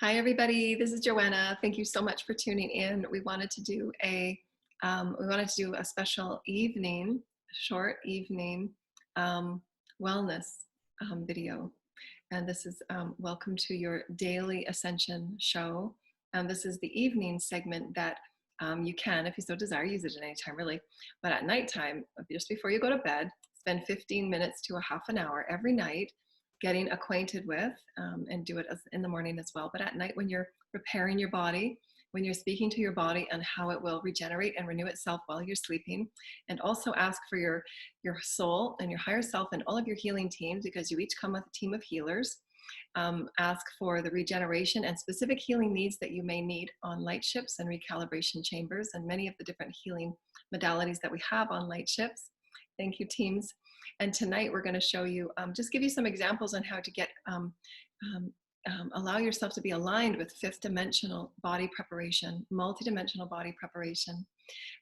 Hi, everybody. This is Joanna. Thank you so much for tuning in. We wanted to do a special evening, short evening wellness video. And this is welcome to your daily Ascension show. And this is the evening segment that you can, if you so desire, use it at any time, really. But at nighttime, just before you go to bed, spend 15 minutes to a half an hour every night getting acquainted with, and do it in the morning as well. But at night, when you're preparing your body, when you're speaking to your body and how it will regenerate and renew itself while you're sleeping, and also ask for your soul and your higher self and all of your healing teams, because you each come with a team of healers. Ask for the regeneration and specific healing needs that you may need on light ships and recalibration chambers and many of the different healing modalities that we have on light ships. Thank you, teams. And tonight we're going to show you, just give you some examples on how to get, allow yourself to be aligned with fifth dimensional body preparation, multidimensional body preparation.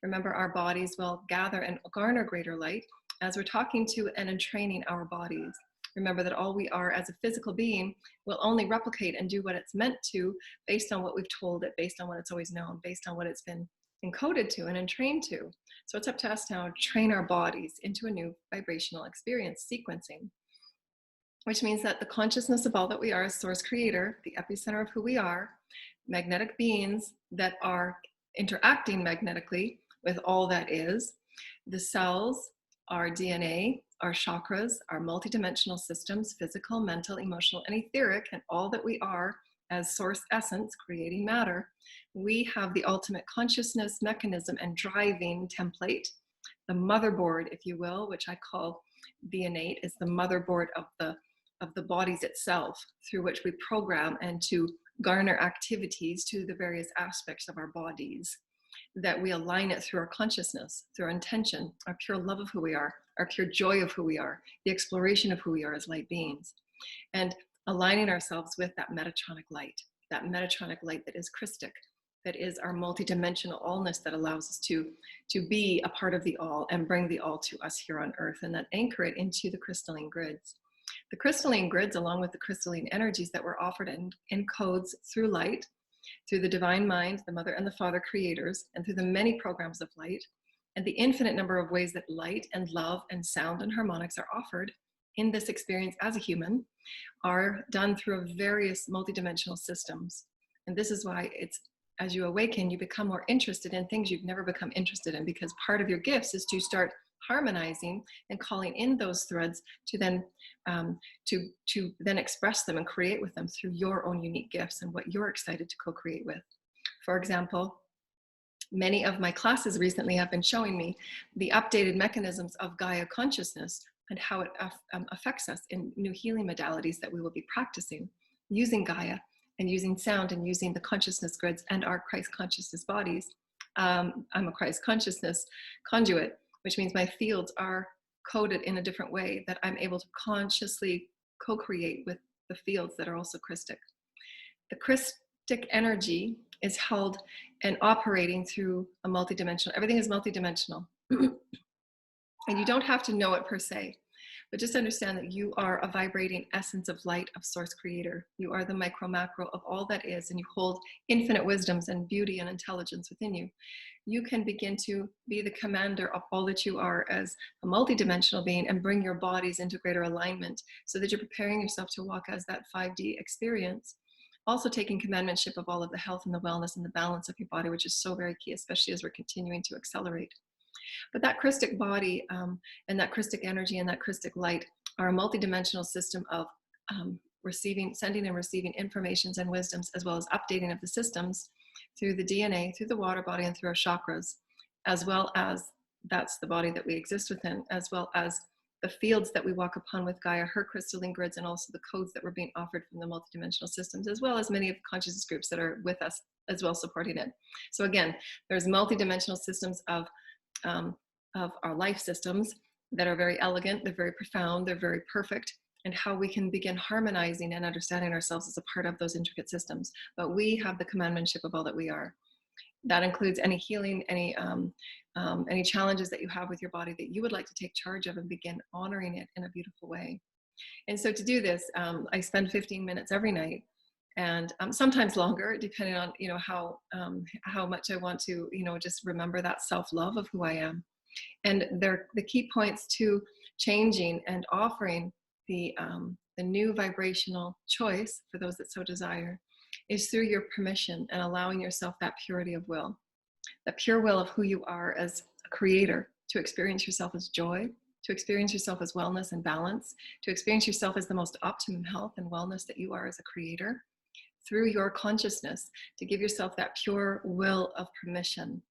Remember, our bodies will gather and garner greater light as we're talking to and entraining our bodies. Remember that all we are as a physical being will only replicate and do what it's meant to based on what we've told it, based on what it's always known, based on what it's been encoded to and entrained to. So it's up to us now to train our bodies into a new vibrational experience sequencing, which means that the consciousness of all that we are is source creator, the epicenter of who we are, magnetic beings that are interacting magnetically with all that is, the cells, our DNA, our chakras, our multidimensional systems, physical, mental, emotional, and etheric, and all that we are as source essence creating matter. We have the ultimate consciousness mechanism and driving template, the motherboard, if you will, which I call the innate, is the motherboard of the bodies itself, through which we program and to garner activities to the various aspects of our bodies, that we align it through our consciousness, through our intention, our pure love of who we are, our pure joy of who we are, the exploration of who we are as light beings, and aligning ourselves with that Metatronic light that is Christic, that is our multidimensional allness, that allows us to be a part of the all and bring the all to us here on earth, and then anchor it into the crystalline grids. The crystalline grids, along with the crystalline energies that were offered in codes through light, through the divine mind, the mother and the father creators, and through the many programs of light, and the infinite number of ways that light and love and sound and harmonics are offered in this experience as a human, are done through various multidimensional systems. And this is why it's, as you awaken, you become more interested in things you've never become interested in, because part of your gifts is to start harmonizing and calling in those threads to then to then express them and create with them through your own unique gifts and what you're excited to co-create with. For example, many of my classes recently have been showing me the updated mechanisms of Gaia consciousness and how it affects us in new healing modalities that we will be practicing using Gaia and using sound and using the consciousness grids and our Christ consciousness bodies. I'm a Christ consciousness conduit, which means my fields are coded in a different way, that I'm able to consciously co-create with the fields that are also Christic. The Christic energy is held and operating through a multidimensional, everything is multidimensional. And you don't have to know it per se, but just understand that you are a vibrating essence of light of source creator. You are the micro macro of all that is, and you hold infinite wisdoms and beauty and intelligence within you. You can begin to be the commander of all that you are as a multidimensional being and bring your bodies into greater alignment so that you're preparing yourself to walk as that 5D experience. Also taking commandmentship of all of the health and the wellness and the balance of your body, which is so very key, especially as we're continuing to accelerate. But that Christic body and that Christic energy and that Christic light are a multidimensional system of sending and receiving informations and wisdoms, as well as updating of the systems through the DNA, through the water body, and through our chakras, as well as that's the body that we exist within, as well as the fields that we walk upon with Gaia, her crystalline grids, and also the codes that were being offered from the multidimensional systems, as well as many of the consciousness groups that are with us as well supporting it. So again, there's multidimensional systems of our life systems that are very elegant, they're very profound, they're very perfect, and how we can begin harmonizing and understanding ourselves as a part of those intricate systems. But we have the commandmentship of all that we are. That includes any healing, any challenges that you have with your body that you would like to take charge of and begin honoring it in a beautiful way. And so to do this, I spend 15 minutes every night And sometimes longer, depending on, how much I want to, just remember that self-love of who I am. And the key points to changing and offering the new vibrational choice for those that so desire is through your permission and allowing yourself that purity of will, that pure will of who you are as a creator, to experience yourself as joy, to experience yourself as wellness and balance, to experience yourself as the most optimum health and wellness that you are as a creator, through your consciousness, to give yourself that pure will of permission,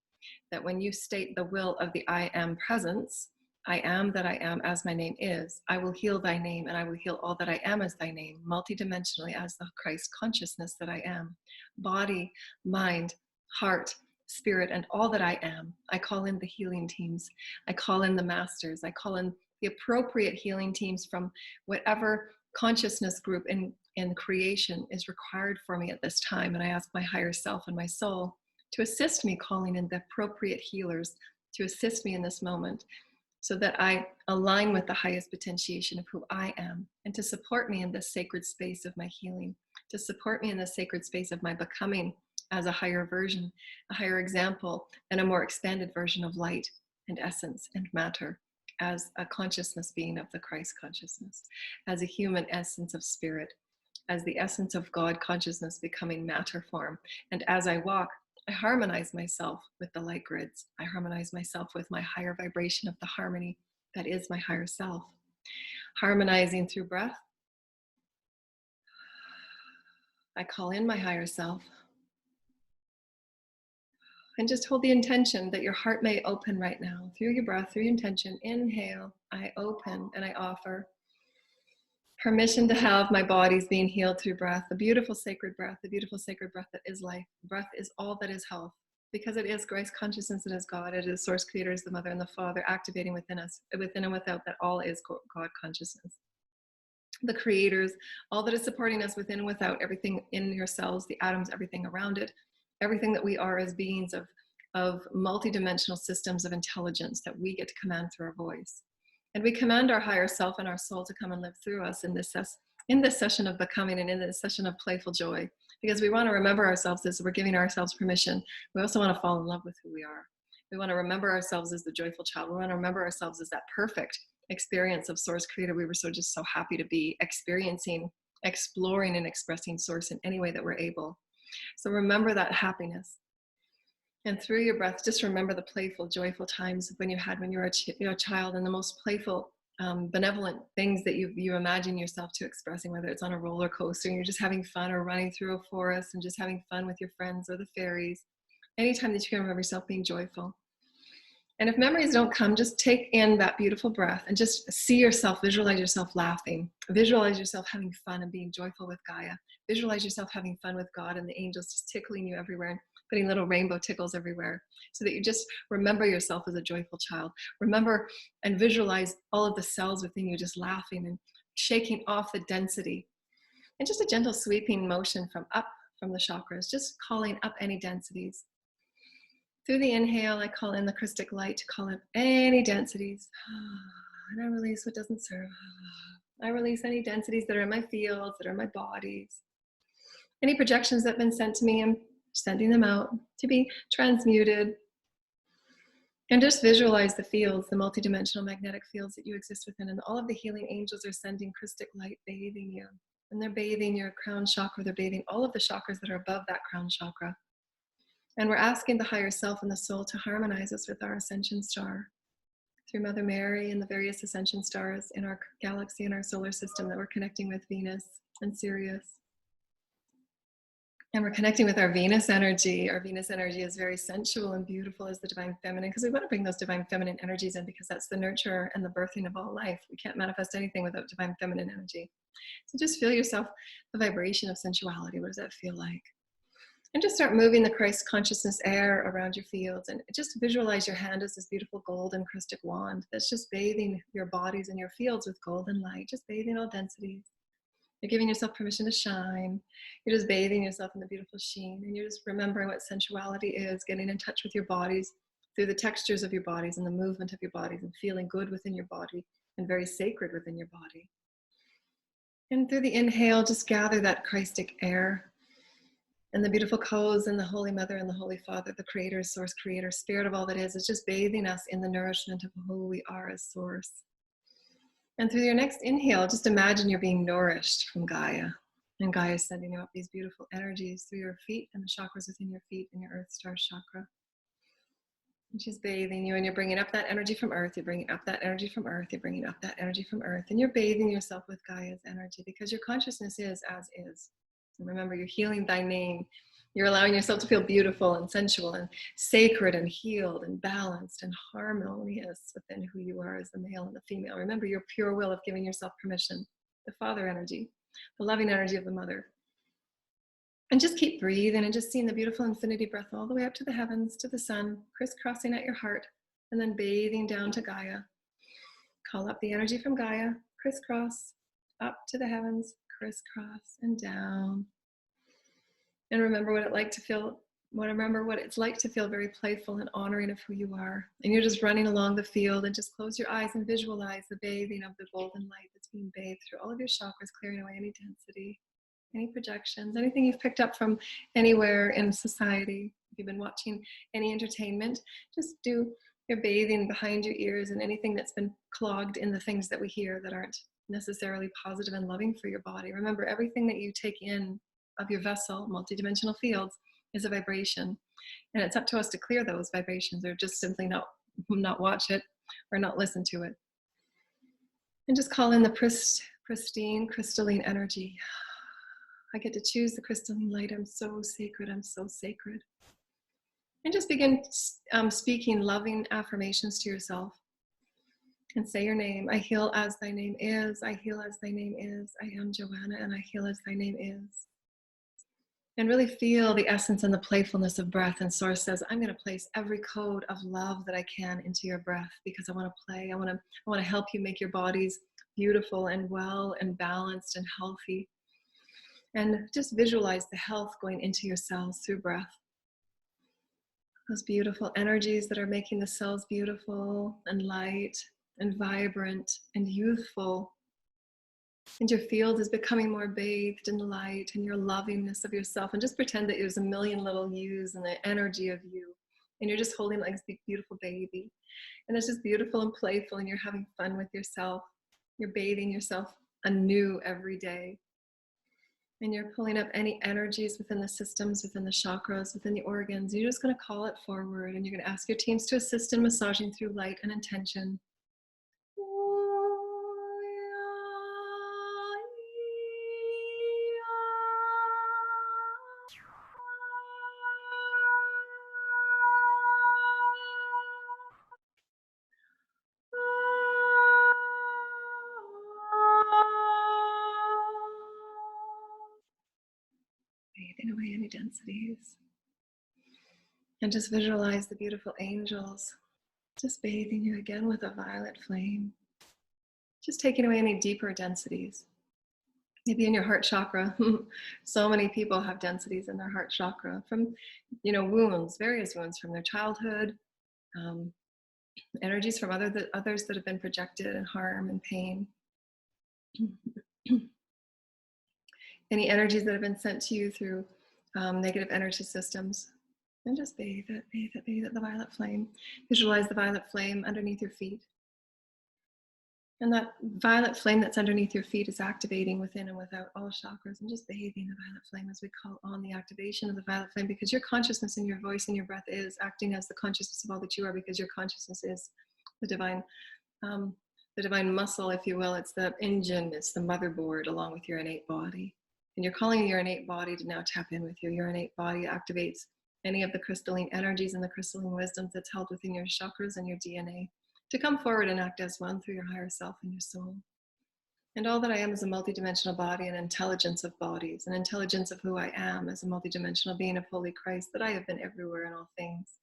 that when you state the will of the I am presence, I am that I am as my name is, I will heal thy name and I will heal all that I am as thy name, multidimensionally as the Christ consciousness that I am, body, mind, heart, spirit, and all that I am. I call in the healing teams. I call in the masters. I call in the appropriate healing teams from whatever consciousness group in creation is required for me at this time. And I ask my higher self and my soul to assist me calling in the appropriate healers to assist me in this moment, so that I align with the highest potentiation of who I am, and to support me in this sacred space of my healing, to support me in the sacred space of my becoming as a higher version, a higher example, and a more expanded version of light and essence and matter, as a consciousness being of the Christ consciousness, as a human essence of spirit, as the essence of God consciousness becoming matter form. And as I walk, I harmonize myself with the light grids. I harmonize myself with my higher vibration of the harmony that is my higher self. Harmonizing through breath, I call in my higher self. And just hold the intention that your heart may open right now through your breath, through your intention. Inhale, I open and I offer permission to have my bodies being healed through breath, the beautiful sacred breath that is life. Breath is all that is health, because it is Christ consciousness, it is God, it is source creator, it is the mother and the father activating within us, within and without, that all is God consciousness. The creators, all that is supporting us within and without, everything in your cells, the atoms, everything around it, everything that we are as beings of multidimensional systems of intelligence that we get to command through our voice. And we command our higher self and our soul to come and live through us in this session of becoming, and in this session of playful joy, because we want to remember ourselves as we're giving ourselves permission. We also want to fall in love with who we are. We want to remember ourselves as the joyful child. We want to remember ourselves as that perfect experience of source creator we were so happy to be experiencing, exploring, and expressing source in any way that we're able. So remember that happiness. And through your breath, just remember the playful, joyful times when you were a child, and the most playful, benevolent things that you imagine yourself to expressing, whether it's on a roller coaster and you're just having fun, or running through a forest and just having fun with your friends, or the fairies. Anytime that you can remember yourself being joyful. And if memories don't come, just take in that beautiful breath and just see yourself, visualize yourself laughing, visualize yourself having fun and being joyful with Gaia, visualize yourself having fun with God and the angels just tickling you everywhere and putting little rainbow tickles everywhere, so that you just remember yourself as a joyful child. Remember and visualize all of the cells within you just laughing and shaking off the density, and just a gentle sweeping motion from the chakras, just calling up any densities. Through the inhale, I call in the crystal light to call up any densities. And I release what doesn't serve. I release any densities that are in my fields, that are in my bodies. Any projections that have been sent to me, I'm sending them out to be transmuted. And just visualize the fields, the multidimensional magnetic fields that you exist within. And all of the healing angels are sending crystal light, bathing you. And they're bathing your crown chakra. They're bathing all of the chakras that are above that crown chakra. And we're asking the higher self and the soul to harmonize us with our ascension star, through Mother Mary and the various ascension stars in our galaxy and our solar system that we're connecting with, Venus and Sirius. And we're connecting with our Venus energy. Our Venus energy is very sensual and beautiful as the divine feminine, because we want to bring those divine feminine energies in, because that's the nurturer and the birthing of all life. We can't manifest anything without divine feminine energy. So just feel yourself, the vibration of sensuality. What does that feel like? And just start moving the Christ consciousness air around your fields, and just visualize your hand as this beautiful golden crystal wand that's just bathing your bodies and your fields with golden light, just bathing all densities. You're giving yourself permission to shine. You're just bathing yourself in the beautiful sheen, and you're just remembering what sensuality is, getting in touch with your bodies through the textures of your bodies and the movement of your bodies, and feeling good within your body and very sacred within your body. And through the inhale, just gather that Christic air And the beautiful codes and the Holy Mother and the Holy Father, the Creator, Source, Creator, Spirit of all that is just bathing us in the nourishment of who we are as Source. And through your next inhale, just imagine you're being nourished from Gaia. And Gaia is sending you up these beautiful energies through your feet and the chakras within your feet and your Earth Star chakra. And she's bathing you, and you're bringing up that energy from Earth. You're bringing up that energy from Earth. You're bringing up that energy from Earth. And you're bathing yourself with Gaia's energy because your consciousness is as is. And remember, you're healing thy name. You're allowing yourself to feel beautiful and sensual and sacred and healed and balanced and harmonious within who you are as the male and the female. Remember your pure will of giving yourself permission, the father energy, the loving energy of the mother. And just keep breathing and just seeing the beautiful infinity breath all the way up to the heavens, to the sun, crisscrossing at your heart, and then bathing down to Gaia. Call up the energy from Gaia, crisscross, up to the heavens, crisscross, and down. And remember what it's like to feel very playful and honoring of who you are. And you're just running along the field, and just close your eyes and visualize the bathing of the golden light that's being bathed through all of your chakras, clearing away any density, any projections, anything you've picked up from anywhere in society. If you've been watching any entertainment, just do your bathing behind your ears and anything that's been clogged in the things that we hear that aren't necessarily positive and loving for your body. Remember, everything that you take in of your vessel, multidimensional fields, is a vibration. And it's up to us to clear those vibrations, or just simply not watch it or not listen to it. And just call in the pristine, crystalline energy. I get to choose the crystalline light. I'm so sacred. I'm so sacred. And just begin speaking loving affirmations to yourself. And say your name. I heal as thy name is. I heal as thy name is. I am Joanna, and I heal as thy name is. And really feel the essence and the playfulness of breath. And Source says, I'm going to place every code of love that I can into your breath, because I want to play. I want to help you make your bodies beautiful and well and balanced and healthy. And just visualize the health going into your cells through breath. Those beautiful energies that are making the cells beautiful and light and vibrant and youthful. And your field is becoming more bathed in light and your lovingness of yourself. And just pretend that there's a million little yous and the energy of you. And you're just holding like this beautiful baby. And it's just beautiful and playful, and you're having fun with yourself. You're bathing yourself anew every day. And you're pulling up any energies within the systems, within the chakras, within the organs. You're just going to call it forward, and you're going to ask your teams to assist in massaging through light and intention. Bathing away any densities. And just visualize the beautiful angels just bathing you again with a violet flame. Just taking away any deeper densities. Maybe in your heart chakra. So many people have densities in their heart chakra from, wounds, various wounds from their childhood, energies from others that have been projected, and harm and pain. Any energies that have been sent to you through negative energy systems. And just bathe it, the violet flame. Visualize the violet flame underneath your feet. And that violet flame that's underneath your feet is activating within and without all chakras, and just bathing the violet flame as we call on the activation of the violet flame, because your consciousness and your voice and your breath is acting as the consciousness of all that you are, because your consciousness is the divine muscle, if you will. It's the engine, it's the motherboard along with your innate body. And you're calling your innate body to now tap in with you. Your innate body activates any of the crystalline energies and the crystalline wisdoms that's held within your chakras and your DNA to come forward and act as one through your higher self and your soul. And all that I am is a multidimensional body, an intelligence of bodies, an intelligence of who I am as a multidimensional being of Holy Christ, that I have been everywhere in all things.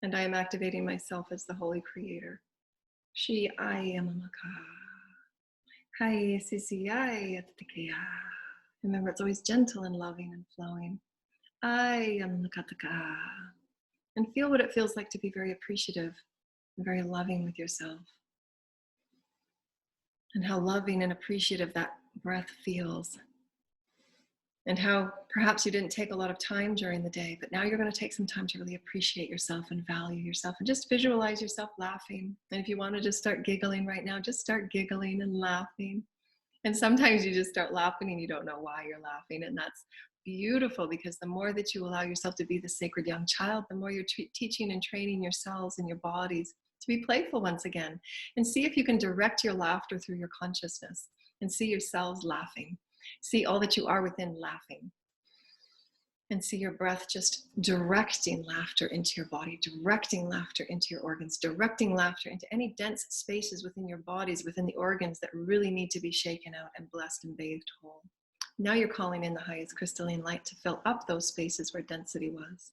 And I am activating myself as the Holy Creator. She, I am a maka. Hai, sisi, I, atatikia. Remember, it's always gentle and loving and flowing. I am Nakataka. And feel what it feels like to be very appreciative and very loving with yourself. And how loving and appreciative that breath feels. and how perhaps you didn't take a lot of time during the day, but now you're going to take some time to really appreciate yourself and value yourself and just visualize yourself laughing. And if you want to just start giggling right now, just start giggling and laughing. And sometimes you just start laughing and you don't know why you're laughing. And that's beautiful, because the more that you allow yourself to be the sacred young child, the more you're teaching and training your cells and your bodies to be playful once again. And see if you can direct your laughter through your consciousness and see yourselves laughing. See all that you are within laughing. And see your breath just directing laughter into your body, directing laughter into your organs, directing laughter into any dense spaces within your bodies, within the organs that really need to be shaken out and blessed and bathed whole. Now you're calling in the highest crystalline light to fill up those spaces where density was.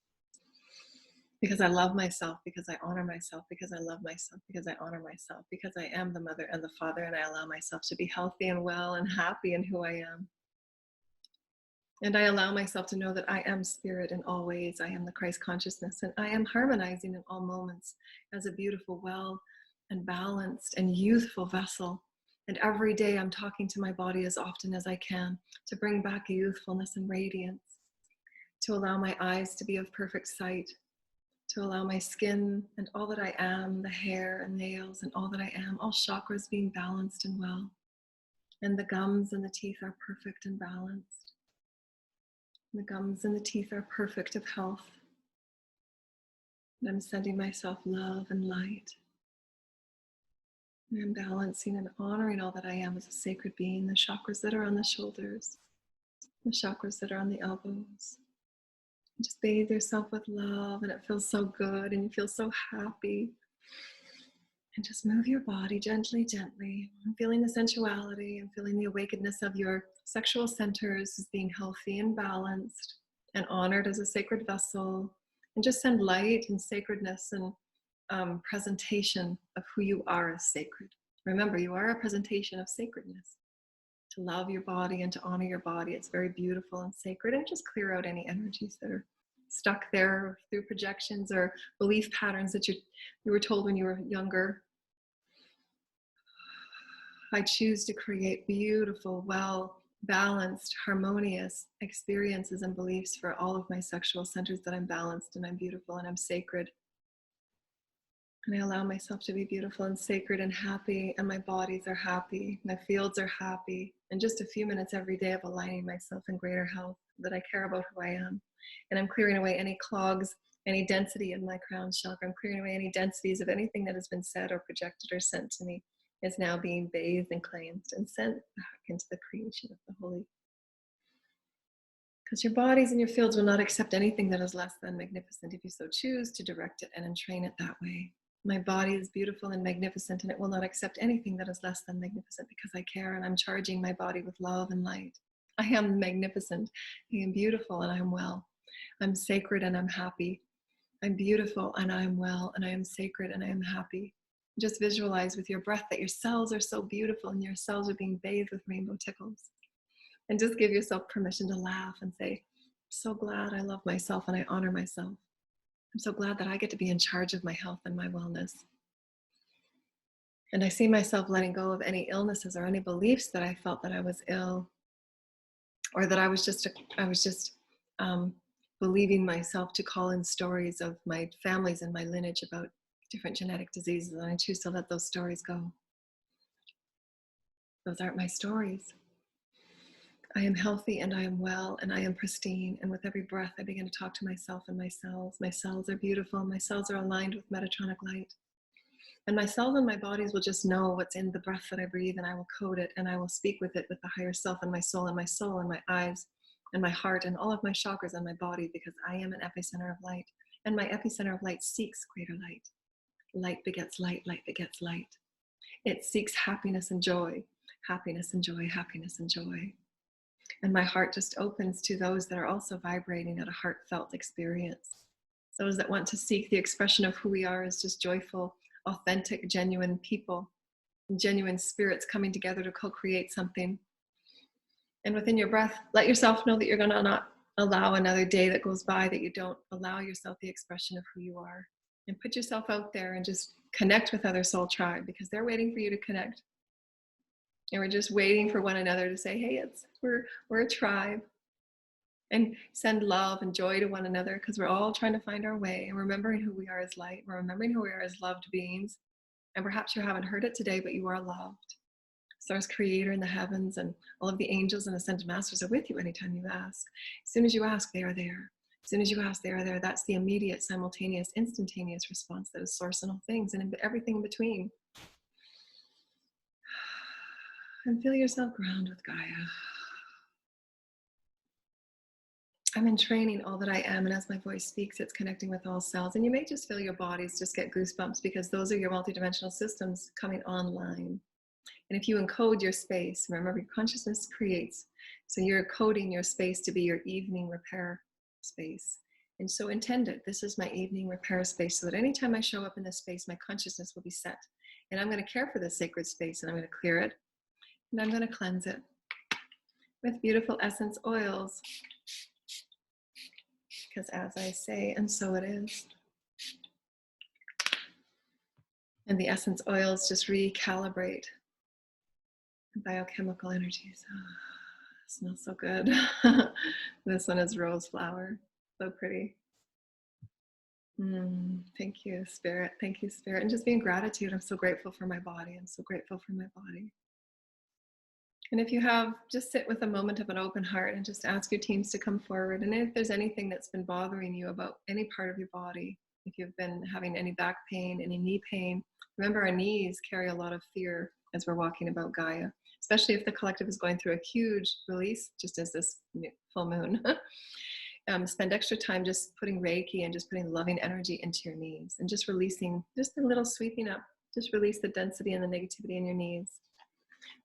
Because I love myself, because I honor myself, because I love myself, because I honor myself, because I am the mother and the father, and I allow myself to be healthy and well and happy in who I am. And I allow myself to know that I am spirit in all ways. I am the Christ consciousness, and I am harmonizing in all moments as a beautiful, well and balanced and youthful vessel. And every day I'm talking to my body as often as I can to bring back youthfulness and radiance, to allow my eyes to be of perfect sight, to allow my skin and all that I am, the hair and nails and all that I am, all chakras being balanced and well. And the gums and the teeth are perfect and balanced. The gums and the teeth are perfect of health. And I'm sending myself love and light. And I'm balancing and honoring all that I am as a sacred being, the chakras that are on the shoulders, the chakras that are on the elbows. And just bathe yourself with love, and it feels so good, and you feel so happy. And just move your body gently, gently. I'm feeling the sensuality. I'm feeling the awakeness of your sexual centers as being healthy and balanced and honored as a sacred vessel. And just send light and sacredness and presentation of who you are as sacred. Remember, you are a presentation of sacredness. To love your body and to honor your body. It's very beautiful and sacred. And just clear out any energies that are stuck there through projections or belief patterns that you were told when you were younger. I choose to create beautiful, well balanced, harmonious experiences and beliefs for all of my sexual centers, that I'm balanced and I'm beautiful and I'm sacred. And I allow myself to be beautiful and sacred and happy, and my bodies are happy, my fields are happy, and just a few minutes every day of aligning myself in greater health, that I care about who I am. And I'm clearing away any clogs, any density in my crown chakra. I'm clearing away any densities of anything that has been said or projected or sent to me. Is now being bathed and cleansed and sent back into the creation of the holy. Because your bodies and your fields will not accept anything that is less than magnificent if you so choose to direct it and entrain it that way. My body is beautiful and magnificent, and it will not accept anything that is less than magnificent, because I care and I'm charging my body with love and light. I am magnificent, I am beautiful, and I am well. I'm sacred and I'm happy. I'm beautiful and I am well, and I am sacred and I am happy. Just visualize with your breath that your cells are so beautiful and your cells are being bathed with rainbow tickles. And just give yourself permission to laugh and say, I'm so glad I love myself and I honor myself. I'm so glad that I get to be in charge of my health and my wellness. And I see myself letting go of any illnesses or any beliefs that I felt that I was ill, or that I was just believing myself to call in stories of my families and my lineage about different genetic diseases, and I choose to let those stories go. Those aren't my stories. I am healthy and I am well and I am pristine, and with every breath I begin to talk to myself and my cells. My cells are beautiful, my cells are aligned with Metatronic light. And my cells and my bodies will just know what's in the breath that I breathe, and I will code it and I will speak with it with the higher self and my soul and my eyes and my heart and all of my chakras and my body, because I am an epicenter of light, and my epicenter of light seeks greater light. Light begets light, light begets light. It seeks happiness and joy, happiness and joy, happiness and joy. And my heart just opens to those that are also vibrating at a heartfelt experience. Those that want to seek the expression of who we are as just joyful, authentic, genuine people, genuine spirits coming together to co-create something. And within your breath, let yourself know that you're going to not allow another day that goes by that you don't allow yourself the expression of who you are. And put yourself out there and just connect with other soul tribe, because they're waiting for you to connect. And we're just waiting for one another to say, hey, we're a tribe. And send love and joy to one another, because we're all trying to find our way and remembering who we are as light. We're remembering who we are as loved beings. And perhaps you haven't heard it today, but you are loved. Source creator in the heavens and all of the angels and ascended masters are with you anytime you ask. As soon as you ask, they are there. As soon as you ask, they are there. That's the immediate, simultaneous, instantaneous response that is source in all things and in everything in between. And feel yourself ground with Gaia. I'm entraining all that I am, and as my voice speaks, it's connecting with all cells. And you may just feel your bodies just get goosebumps, because those are your multidimensional systems coming online. And if you encode your space, remember, your consciousness creates. So you're coding your space to be your evening repair space. And so intend it. This is my evening repair space, so that anytime I show up in this space, my consciousness will be set. And I'm going to care for this sacred space, and I'm going to clear it. And I'm going to cleanse it with beautiful essence oils. Because as I say, and so it is. And the essence oils just recalibrate the biochemical energies. Oh, it smells so good. This one is rose flower. So pretty. Thank you, Spirit. Thank you, Spirit. And just being gratitude. I'm so grateful for my body. I'm so grateful for my body. And if you have, just sit with a moment of an open heart and just ask your teams to come forward. And if there's anything that's been bothering you about any part of your body, if you've been having any back pain, any knee pain, remember our knees carry a lot of fear as we're walking about Gaia, especially if the collective is going through a huge release, just as this full moon. Spend extra time just putting Reiki and just putting loving energy into your knees and just releasing, just a little sweeping up, just release the density and the negativity in your knees,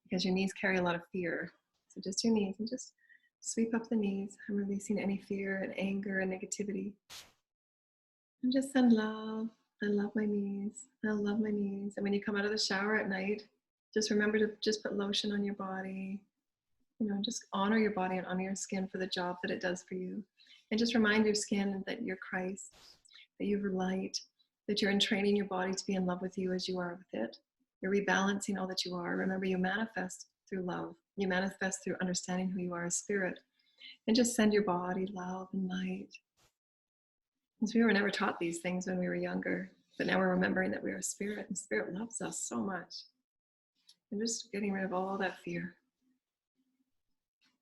because your knees carry a lot of fear. So just your knees, and just sweep up the knees. I'm releasing any fear and anger and negativity. And just send love. I love my knees. I love my knees. And when you come out of the shower at night, just remember to just put lotion on your body. You know, just honor your body and honor your skin for the job that it does for you. And just remind your skin that you're Christ, that you're light, that you're entraining your body to be in love with you as you are with it. You're rebalancing all that you are. Remember, you manifest through love. You manifest through understanding who you are as spirit. And just send your body love and light. Because we were never taught these things when we were younger. But now we're remembering that we are spirit, and spirit loves us so much. And just getting rid of all that fear.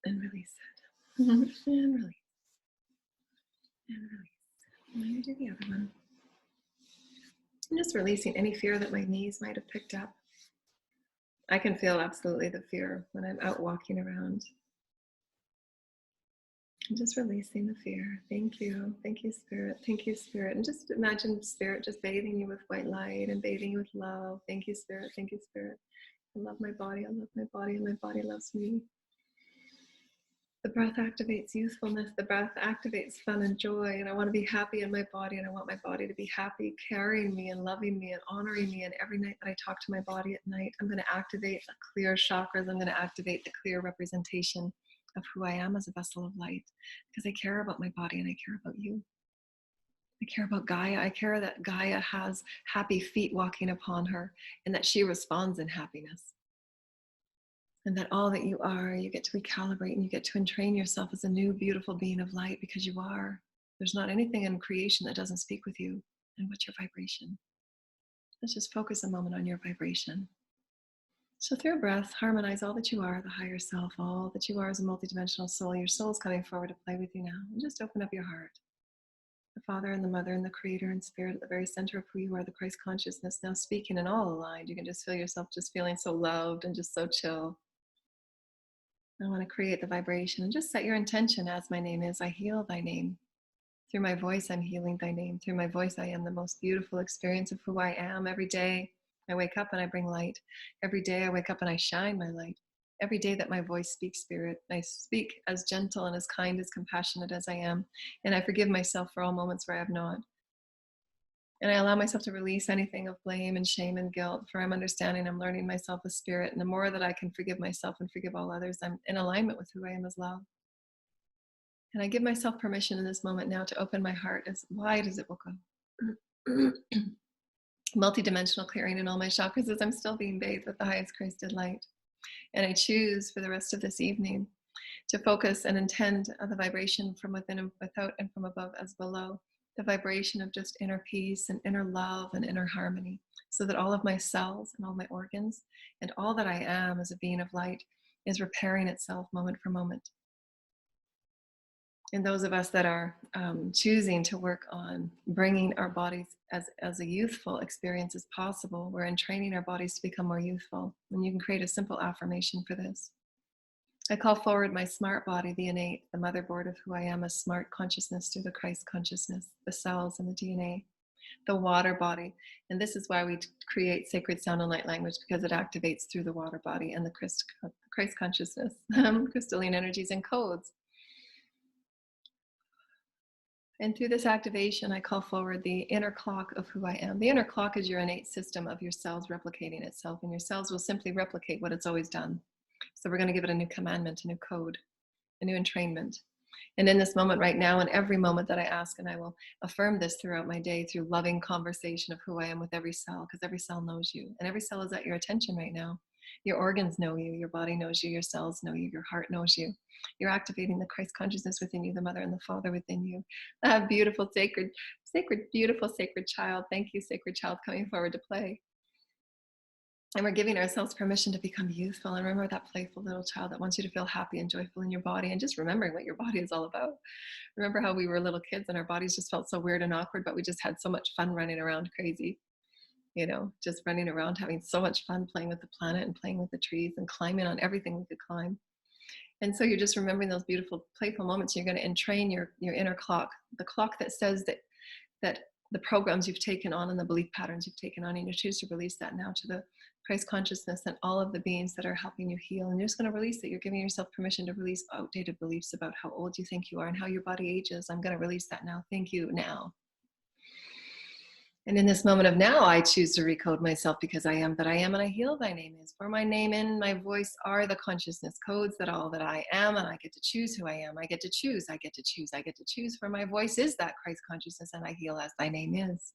And release it. And release. And release. And then do the other one. I'm just releasing any fear that my knees might have picked up. I can feel absolutely the fear when I'm out walking around. I'm just releasing the fear. Thank you. Thank you, Spirit. Thank you, Spirit. And just imagine Spirit just bathing you with white light and bathing you with love. Thank you, Spirit. Thank you, Spirit. I love my body. I love my body, and my body loves me. The breath activates youthfulness. The breath activates fun and joy. And I want to be happy in my body, and I want my body to be happy, carrying me and loving me and honoring me. And every night that I talk to my body at night, I'm going to activate the clear chakras. I'm going to activate the clear representation of who I am as a vessel of light, because I care about my body and I care about you. I care about Gaia. I care that Gaia has happy feet walking upon her, and that she responds in happiness. And that all that you are, you get to recalibrate, and you get to entrain yourself as a new, beautiful being of light, because you are. There's not anything in creation that doesn't speak with you. And what's your vibration? Let's just focus a moment on your vibration. So through breath, harmonize all that you are, the higher self, all that you are as a multidimensional soul. Your soul's coming forward to play with you now. And just open up your heart. The Father and the Mother and the Creator and Spirit at the very center of who you are, the Christ consciousness, now speaking and all aligned. You can just feel yourself just feeling so loved and just so chill. I want to create the vibration, and just set your intention. As my name is, I heal thy name. Through my voice, I'm healing thy name. Through my voice, I am the most beautiful experience of who I am. Every day I wake up and I bring light. Every day I wake up and I shine my light. Every day that my voice speaks spirit, I speak as gentle and as kind, as compassionate as I am. And I forgive myself for all moments where I have not. And I allow myself to release anything of blame and shame and guilt, for I'm understanding, I'm learning myself as spirit. And the more that I can forgive myself and forgive all others, I'm in alignment with who I am as love. And I give myself permission in this moment now to open my heart as wide as it will go. Multidimensional clearing in all my chakras as I'm still being bathed with the highest Christed light. And I choose for the rest of this evening to focus and intend the vibration from within and without and from above as below, the vibration of just inner peace and inner love and inner harmony, so that all of my cells and all my organs and all that I am as a being of light is repairing itself moment for moment. And those of us that are choosing to work on bringing our bodies as a youthful experience as possible, we're entraining our bodies to become more youthful. And you can create a simple affirmation for this. I call forward my smart body, the innate, the motherboard of who I am, a smart consciousness through the Christ consciousness, the cells and the DNA, the water body. And this is why we create sacred sound and light language, because it activates through the water body and the Christ consciousness, crystalline energies and codes. And through this activation, I call forward the inner clock of who I am. The inner clock is your innate system of your cells replicating itself, and your cells will simply replicate what it's always done. So we're going to give it a new commandment, a new code, a new entrainment. And in this moment right now, and every moment that I ask, and I will affirm this throughout my day through loving conversation of who I am with every cell, because every cell knows you, and every cell is at your attention right now. Your organs know you, your body knows you, your cells know you, your heart knows you. You're activating the Christ consciousness within you, the mother and the father within you. That beautiful, sacred, beautiful, sacred child. Thank you, sacred child, coming forward to play. And we're giving ourselves permission to become youthful. And remember that playful little child that wants you to feel happy and joyful in your body, and just remembering what your body is all about. Remember how we were little kids and our bodies just felt so weird and awkward, but we just had so much fun running around crazy, you know, just running around, having so much fun playing with the planet and playing with the trees and climbing on everything we could climb. And so you're just remembering those beautiful, playful moments. You're going to entrain your inner clock, the clock that says that the programs you've taken on and the belief patterns you've taken on, and you choose to release that now to the Christ consciousness and all of the beings that are helping you heal. And you're just going to release it. You're giving yourself permission to release outdated beliefs about how old you think you are and how your body ages. I'm going to release that now. Thank you now. And in this moment of now, I choose to recode myself, because I am that I am, and I heal thy name is. For my name and my voice are the consciousness codes that all that I am, and I get to choose who I am. I get to choose, I get to choose, I get to choose. For my voice is that Christ consciousness, and I heal as thy name is.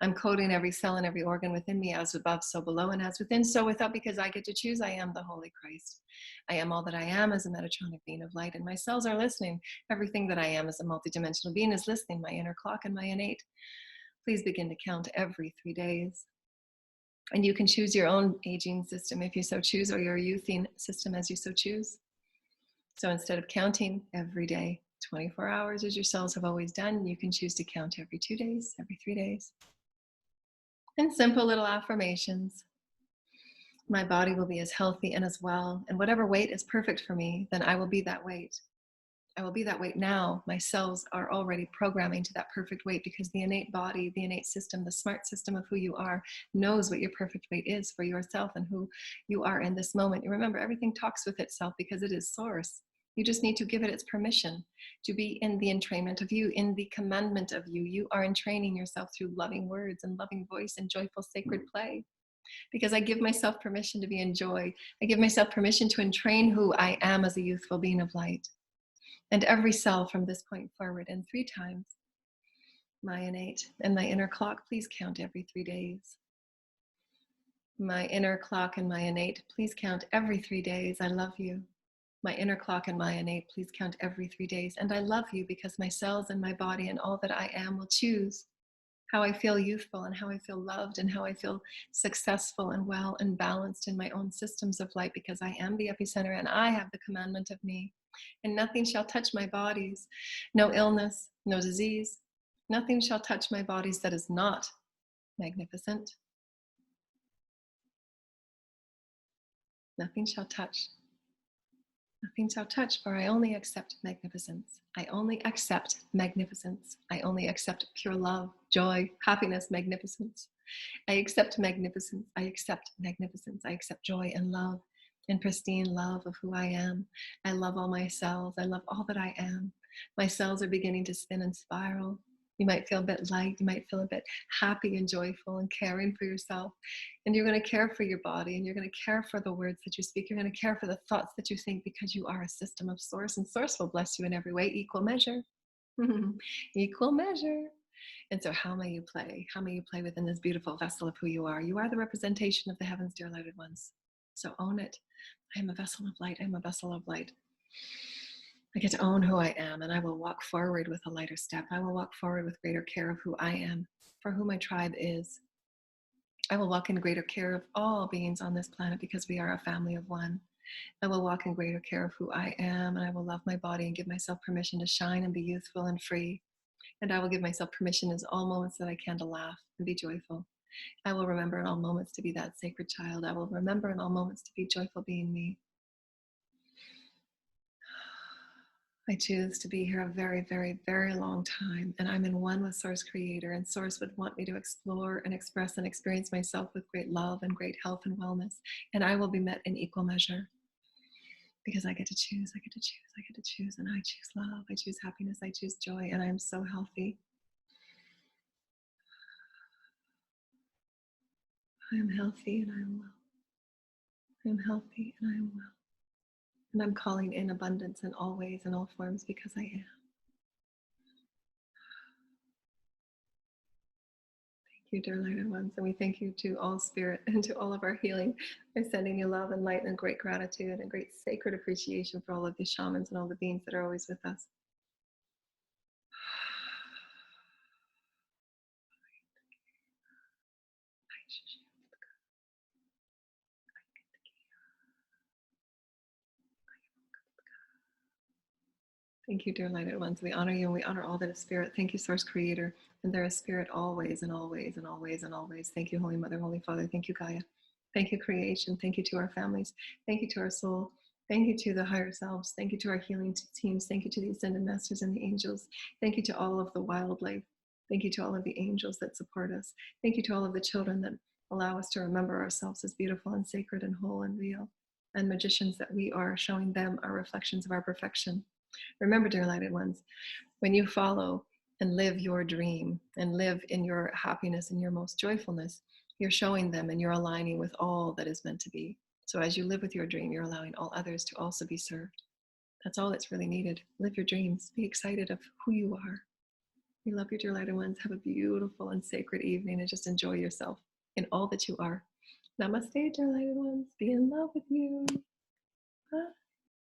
I'm coding every cell and every organ within me, as above, so below, and as within, so without, because I get to choose. I am the Holy Christ. I am all that I am as a Metatronic being of light, and my cells are listening. Everything that I am as a multidimensional being is listening, my inner clock and my innate. Please begin to count every 3 days. And you can choose your own aging system if you so choose, or your youthing system as you so choose. So instead of counting every day, 24 hours as your cells have always done, you can choose to count every 2 days, every 3 days. And simple little affirmations. My body will be as healthy and as well, and whatever weight is perfect for me, then I will be that weight. I will be that weight now. My cells are already programming to that perfect weight, because the innate body, the innate system, the smart system of who you are knows what your perfect weight is for yourself and who you are in this moment. You remember, everything talks with itself because it is source. You just need to give it its permission to be in the entrainment of you, in the commandment of you. You are entraining yourself through loving words and loving voice and joyful sacred play. Because I give myself permission to be in joy. I give myself permission to entrain who I am as a youthful being of light. And every cell from this point forward, and 3 times. My innate and my inner clock, please count every 3 days. My inner clock and my innate, please count every 3 days. I love you. My inner clock and my innate, please count every 3 days. And I love you, because my cells and my body and all that I am will choose how I feel youthful and how I feel loved and how I feel successful and well and balanced in my own systems of light, because I am the epicenter and I have the commandment of me. And nothing shall touch my bodies. No illness, no disease. Nothing shall touch my bodies that is not magnificent. Nothing shall touch. Nothing shall touch, for I only accept magnificence. I only accept magnificence. I only accept pure love, joy, happiness, magnificence. I accept magnificence. I accept magnificence. I accept joy and love and pristine love of who I am. I love all my cells. I love all that I am. My cells are beginning to spin and spiral. You might feel a bit light. You might feel a bit happy and joyful and caring for yourself. And you're going to care for your body, and you're going to care for the words that you speak. You're going to care for the thoughts that you think, because you are a system of source, and source will bless you in every way. Equal measure. Equal measure. And so how may you play? How may you play within this beautiful vessel of who you are? You are the representation of the heavens, dear lighted ones. So own it. I am a vessel of light. I am a vessel of light. I get to own who I am, and I will walk forward with a lighter step. I will walk forward with greater care of who I am, for who my tribe is. I will walk in greater care of all beings on this planet because we are a family of one. I will walk in greater care of who I am, and I will love my body and give myself permission to shine and be youthful and free. And I will give myself permission in all moments that I can to laugh and be joyful. I will remember in all moments to be that sacred child. I will remember in all moments to be joyful being me. I choose to be here a very, very, very long time, and I'm in one with Source Creator, and Source would want me to explore and express and experience myself with great love and great health and wellness, and I will be met in equal measure because I get to choose, I get to choose, I get to choose, and I choose love, I choose happiness, I choose joy, and I am so healthy. I am healthy and I am well. I am healthy and I am well. And I'm calling in abundance in all ways and all forms because I am. Thank you, dear lighted ones. And we thank you to all spirit and to all of our healing by sending you love and light and great gratitude and great sacred appreciation for all of the shamans and all the beings that are always with us. Thank you, dear lighted ones. We honor you and we honor all that is spirit. Thank you, Source Creator. And there is spirit always and always and always and always. Thank you, Holy Mother, Holy Father. Thank you, Gaia. Thank you, creation. Thank you to our families. Thank you to our soul. Thank you to the higher selves. Thank you to our healing teams. Thank you to the ascended masters and the angels. Thank you to all of the wildlife. Thank you to all of the angels that support us. Thank you to all of the children that allow us to remember ourselves as beautiful and sacred and whole and real, and magicians that we are, showing them our reflections of our perfection. Remember, dear lighted ones, when you follow and live your dream and live in your happiness and your most joyfulness, you're showing them and you're aligning with all that is meant to be. So as you live with your dream, you're allowing all others to also be served. That's all that's really needed. Live your dreams. Be excited of who you are. We love you, dear lighted ones. Have a beautiful and sacred evening and just enjoy yourself in all that you are. Namaste, dear lighted ones. Be in love with you. Bye.